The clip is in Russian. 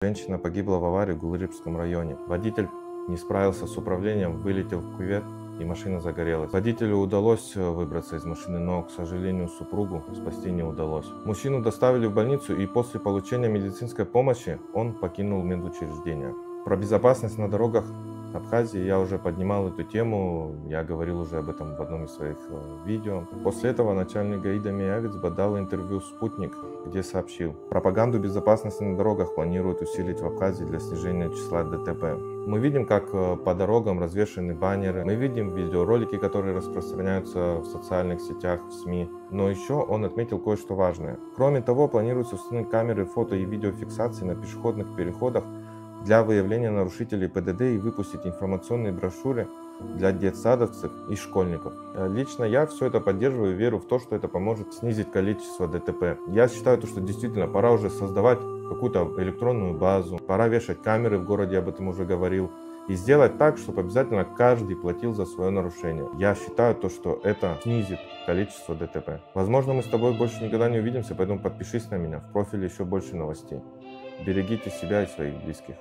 Женщина погибла в аварии в Гулрипском районе. Водитель не справился с управлением, вылетел в кювет, и машина загорелась. Водителю удалось выбраться из машины, но, к сожалению, супругу спасти не удалось. Мужчину доставили в больницу, и после получения медицинской помощи он покинул медучреждение. Про безопасность на дорогах Абхазии я уже поднимал эту тему, я говорил уже об этом в одном из своих видео. После этого начальник ГАИ Миявец дал интервью «Спутник», где сообщил: пропаганду безопасности на дорогах планируют усилить в Абхазии для снижения числа ДТП. Мы видим, как по дорогам развешаны баннеры, мы видим видеоролики, которые распространяются в социальных сетях, в СМИ. Но еще он отметил кое-что важное. Кроме того, планируется установить камеры фото и видеофиксации на пешеходных переходах для выявления нарушителей ПДД и выпустить информационные брошюры для детсадовцев и школьников. Лично я все это поддерживаю и верю в то, что это поможет снизить количество ДТП. Я считаю, что действительно пора уже создавать какую-то электронную базу, пора вешать камеры в городе, об этом уже говорил, и сделать так, чтобы обязательно каждый платил за свое нарушение. Я считаю, что это снизит количество ДТП. Возможно, мы с тобой больше никогда не увидимся, поэтому подпишись на меня, в профиле еще больше новостей. Берегите себя и своих близких.